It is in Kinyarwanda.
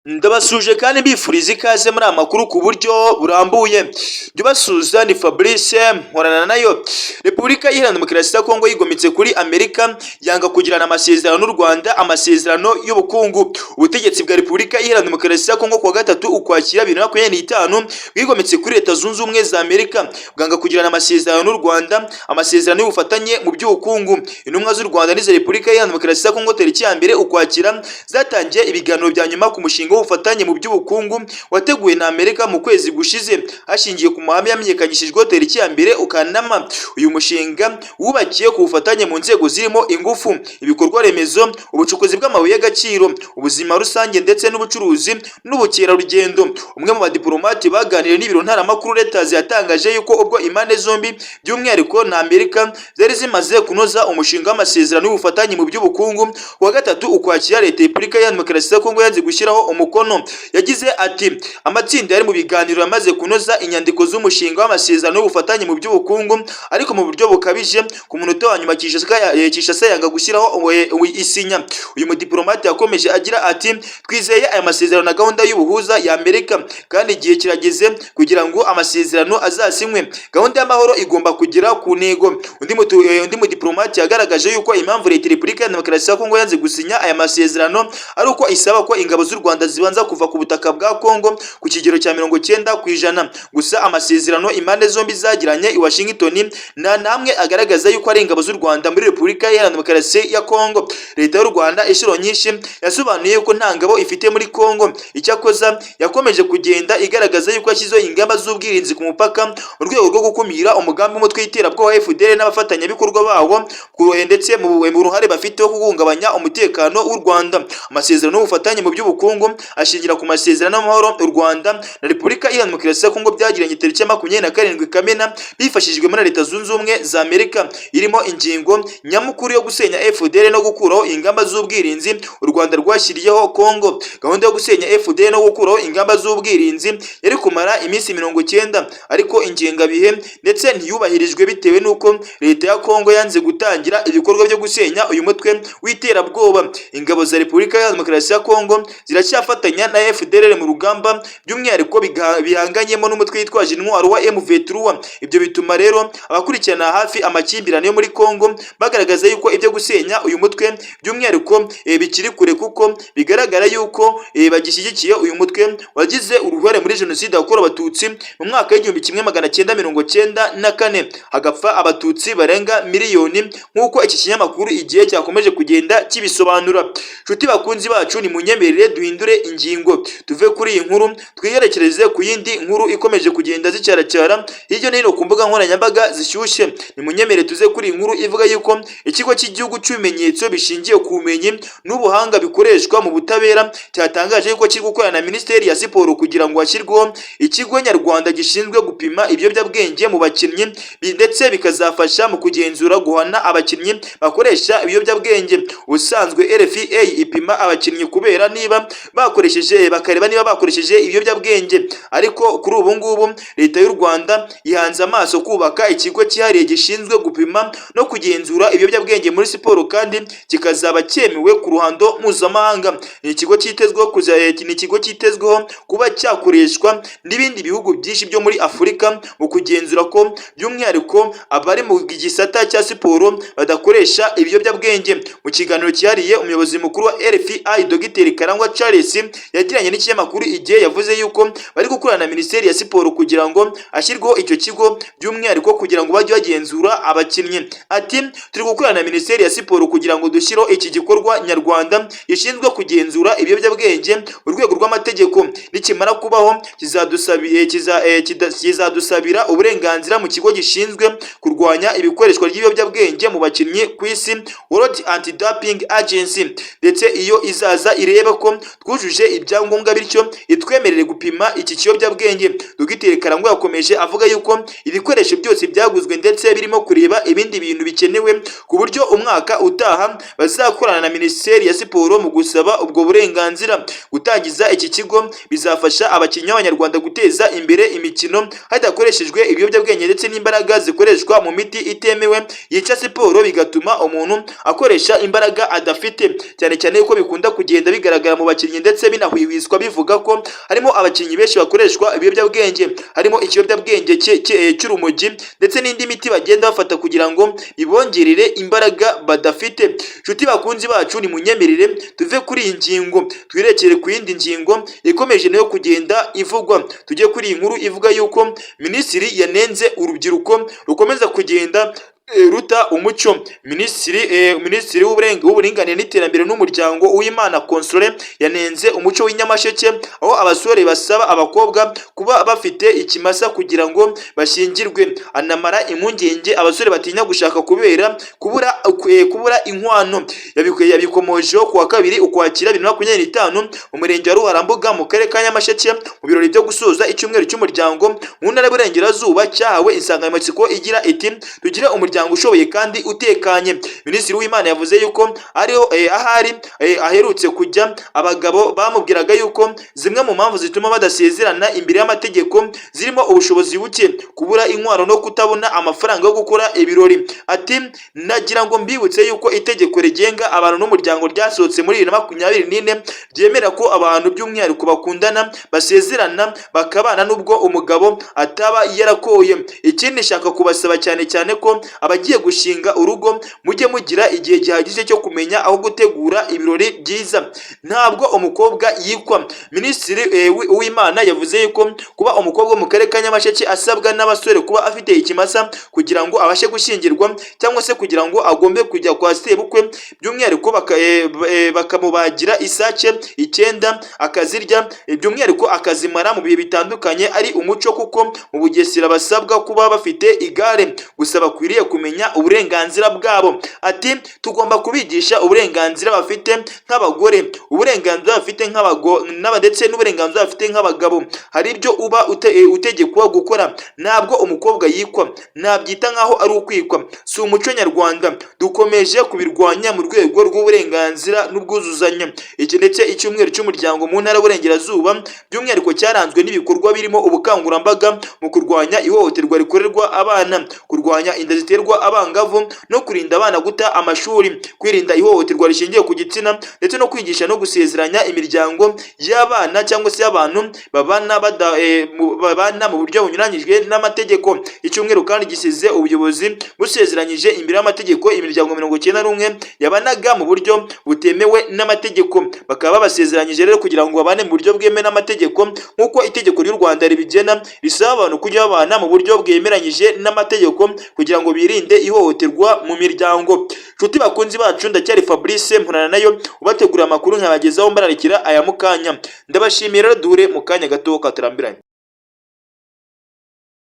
Ndabasuje kandi mbifuriza ikaze muri amakuru ku buryo burambuye. Byubasuza ni Fabrice Mporana nayo. Repubulika Iharanira Demokarasi ya Kongo yigometse kuri Amerika yanga kugirana amasezerano n'u Rwanda, amasezerano y'ubukungu. Ubutegetsi bwa Repubulika Iharanira Demokarasi ya Kongo kuwa gatatu Ukwakira 2025 bwigometse kuri Leta Zunze Ubumwe za Amerika bwanga kugirana amasezerano n'u Rwanda, amasezerano y'ubufatanye mu by'ubukungu. Intumwa z'u Rwanda n'iza Repubulika Iharanira Demokarasi ya Kongo tariki ya 1 Ukwakira zatangiye ibiganiro bya nyuma ku mushinga ubufatanye mu by'ubukungu wateguwe na Amerika mu kwezi gushize hashingiye ku mahame yamenyekanyishijwe tariki ya 2 Ukanama. Uyu mushinga wubakiye ku bufatanye mu nzego zirimo ingufu, ibikorwa remezo, ubucukuzi bw'amabuye y'agaciro, ubuzima rusange ndetse n'ubucuruzi n'ubukerarugendo. Umwe mu badiplomati baganiriye n'ibiro ntaramakuru Reuters yatangaje yuko ubwo impande zombi by'umwihariko na Amerika zari zimaze kunoza umushinga w'amasezerano y'ubufatanye mu by'ubukungu wa gatatu Ukwakira, Leta ya Repubulika ya Demokarasi ya Kongo yanze gushyiraho umukono. Yagize ati amatsinda yari mu biganiro yamaze kunoza inyandiko z'umushinga w'amasezerano y'ubufatanye mu by'ubukungu, ariko mu buryo bukabije ku munota wa nyuma Kinshasa yanga gushyiraho isinya. Uyu mudiplomate yakomeje agira ati twizeye aya masezerano na gahunda y'ubuhuza ya Amerika kandi igihe kirageze kugira ngo amasezerano azasinywe. Gahunda y'amahoro igomba kugera ku ntego. Undi mudiplomate yagaragaje yuko impamvu Leta ya Repubulika ya Demokarasi ya Kongo yanze gusinya aya masezerano ari uko isaba ko ingabo z'u Rwanda zibanza kuva ku butaka bwa Kongo ku kigero cya 90%. Gusa amasezerano impande zombi zagiranye i Washington na namwe agaragaza yuko ari ingabo z'u Rwanda muri Repubulika Iharanira Demokarasi ya Kongo. Leta y'u Rwanda inshuro nyinshi yasobanuye ko nta ngabo ifite muri Kongo. Icyakoza yakomeje kugenda igaragaza yuko yashyizeho ingamba z'ubwirinzi ku mupaka mu rwego rwo gukumira umugambi w'umutwe w'iterabwoba wa FDL n'abafatanyabikorwa bawo ndetse mu ruhare bafite wo guhungabanya umutekano w'u Rwanda. Amasezerano y'ubufatanye mu by'ubukungu ashingira ku masezerano y'amahoro u Rwanda na Repubulika Iharanira Demokarasi ya Kongo byagiranye tariki ya 27 Kamena bifashishijwe muri Leta Zunze Ubumwe za Amerika, irimo ingingo nyamukuru yo gusenya FDL no gukuraho ingamba z'ubwirinzi u Rwanda rwashyiriyeho Kongo. Gahunda yo gusenya FDL no gukuraho ingamba z'ubwirinzi yari kumara iminsi 90, ariko ingengabihe ndetse ntiyubahirijwe bitewe n'uko Leta ya Kongo yanze gutangira ibikorwa byo gusenya uyu mutwe w'iterabwoba. Ingabo za Repubulika ya Demokarasi ya Kongo ziracyafatanya na FDL mu rugamba by'umwihariko bihanganyemo n'umutwe witwaje intwaro wa M23. Ibyo bituma rero abakurikirana hafi amakimbirane yo muri Kongo bagaragaza yuko ibyo gusenya uyu mutwe by'umwihariko bikiri kure, kuko bigaragara yuko bagishyigikiye uyu mutwe wagize uruhare muri jenoside yakorewe Abatutsi mu mwaka w'1994 hagapfa Abatutsi barenga miliyoni, nk'uko iki kinyamakuru Igihe cyakomeje kugenda kibisobanura. Nshuti bakunzi bacu, ni munyemerere duhindure ingingo tuve kuri iyi nkuru twiyerekereze ku yindi nkuru ikomeje kugenda zicyaracyara hirya no hino ku mbuga nkoranyambaga zishyushye. Ni munyemerere tuze kuri iyi nkuru ivuga yuko ikigo cy'igihugu cy'ibimenyetso bishingiye ku bumenyi n'ubuhanga bikoreshwa mu butabera cyatangaje yuko kiri gukorana na Minisiteri ya Siporo kugira ngo hashyirweho ikigo nyarwanda gishinzwe gupima ibiyobyabwenge mu bakinnyi ndetse bikazafasha mu kugenzura guhana abakinnyi bakoresha ibiyobyabwenge. Ubusanzwe RFA ipima abakinnyi kubera niba bakareba niba bakoresheje ibiyobyabwenge, ariko kuri ubu ngubu Leta y'u Rwanda ihanze amaso kubaka ikigo cyihariye gishinzwe gupima no kugenzura ibiyobyabwenge muri siporo kandi kikazaba cyemewe ku ruhando mpuzamahanga. Ni ikigo cyitezweho kuba cyakoreshwa n'ibindi bihugu byinshi byo muri Afurika mu kugenzura ko by'umwihariko abari mu gisata cya siporo badakoresha ibiyobyabwenge. Mu kiganiro cyihariye umuyobozi mukuru wa RFI Dr Karangwa Charles yagiranye n'ikinyamakuru Igihe yavuze yuko bari gukorana na Minisiteri ya Siporo kugira ngo ashyirweho icyo kigo by'umwihariko kugira ngo bajye bagenzura abakinnyi. Ati turi gukorana na Minisiteri ya Siporo kugira ngo dushyireho iki gikorwa nyarwanda gishinzwe kugenzura ibiyobyabwenge mu rwego rw'amategeko. Nikimara kubaho kizadusabira uburenganzira mu kigo gishinzwe kurwanya ibikoreshwa ry'ibiyobyabwenge mu bakinnyi ku isi, World Anti-Doping Agency, ndetse iyo izaza irebe ko twujuje ibyangombwa bityo itwemerere gupima iki kiyobyabwenge. Dr Karangwa yakomeje avuga yuko ibikoresho byose byaguzwe ndetse birimo kureba ibindi bintu bikenewe ku buryo umwaka utaha bazakorana na Minisiteri ya Siporo mu gusaba ubwo burenganzira. Gutangiza iki kigo bizafasha abakinnyi b'Abanyarwanda guteza imbere imikino hadakoreshejwe ibiyobyabwenge ndetse n'imbaraga zikoreshwa mu miti itemewe yica siporo, bigatuma umuntu akoresha imbaraga adafite, cyane cyane yuko bikunda kugenda bigaragara mu bakinnyi ndetse ndetse binahwihwiswa bivuga ko harimo abakinnyi benshi bakoreshwa ibiyobyabwenge, harimo ikiyobyabwenge cy'urumogi ndetse n'indi miti bagenda bafata kugira ngo ibongerere imbaraga badafite. Nshuti bakunzi bacu, ni munyemerere tuve kuri iyi ngingo twirekere ku yindi ngingo ikomeje nayo kugenda ivugwa. Tujye kuri iyi nkuru ivuga yuko minisitiri yanenze urubyiruko rukomeza kugenda ruta umuco. Minisitiri w'uburinganire n'iterambere n'umuryango Uwimana Console yanenze umuco w'inyamasheke, aho abasore basaba abakobwa kuba bafite ikimasa kugira ngo bashyingirwe. Anamara impungenge abasore batinya gushaka kubera kubura inkwano. Yabikomojeho kuwa 2 Ukwakira 2025 mu murenge wa Ruharambuga mu karere ka Nyamasheke mu birori byo gusoza icyumweru cy'umuryango mu ntara y'Iburengerazuba cyahawe insanganyamatsiko igira iti tugire umuryango ushoboye kandi utekanye. Minisitiri w'Imana yavuze yuko ariho ahari aherutse kujya abagabo bamubwiraga yuko zimwe mu mpamvu zituma badasezerana imbere y'amategeko zirimo ubushobozi buke, kubura inkwano no kutabona amafaranga yo gukora ibirori. Ati nagira ngo mbibutse yuko itegeko rigenga abantu n'umuryango ryasohotse muri 2024 ryemera ko abantu by'umwihariko bakundana basezerana bakabana nubwo umugabo ataba yarakoye. Ikindi nshaka kubasaba cyane ko abagiye gushinga urugo mujye mugira igihe gihagije cyo kumenya aho gutegura ibirori byiza. Ntabwo umukobwa yikwa. Minisitiri w'Imana yavuze yuko kuba umukobwa mu karere ka Nyamasheke asabwa n'abasore kuba afite ikimasa kugira ngo abashe gushyingirwa cyangwa se kugira ngo agombe kujya kwa sebukwe, by'umwihariko bakamubagira isake 9 akazirya, by'umwihariko akazimara mu bihe bitandukanye ari umuco, kuko mu Bugesera basabwa kuba bafite igare. Gusa bakwiriye kumenya uburenganzira bwabo. Ati tugomba kubigisha uburenganzira bafite nk'abagore, uburenganzira bafite ndetse n'uburenganzira bafite nk'abagabo. Hari ibyo uba utegekwa gukora. Ntabwo umukobwa yikwa, nabyita nkaho ari ukwikwa. Si umuco nyarwanda. Dukomeje kubirwanya mu rwego rw'uburenganzira n'ubwuzuzanye. Iki ndetse icyumweru cy'umuryango mu ntara y'Iburengerazuba by'umwihariko cyaranzwe n'ibikorwa birimo ubukangurambaga mu kurwanya ihohoterwa rikorerwa abana, kurwanya inda ziterwa abangavu no kurinda abana guta amashuri, kwirinda ihohoterwa rishingiye ku gitsina ndetse no kwigisha no gusezeranya imiryango y'abana cyangwa se abantu babana mu buryo bunyuranyijwe n'amategeko. Icyumweru kandi gisize ubuyobozi busezeranyije imbere y'amategeko imiryango 91 yabanaga mu buryo butemewe n'amategeko, bakaba babasezeranyije rero kugira ngo babane mu buryo bwemewe n'amategeko nk'uko itegeko ry'u Rwanda ribigena, risaba abantu kujya babana mu buryo bwemeranyije n'amategeko kugira ngo birinde ihohoterwa mu miryango. Nshuti bakunzi bacu, ndacyari Fabrice Mporana nayo ubategurira amakuru nkabagezaho mbararikira aya mukanya. Ndabashimira rero, duhure mu kanya gato katarambiranye.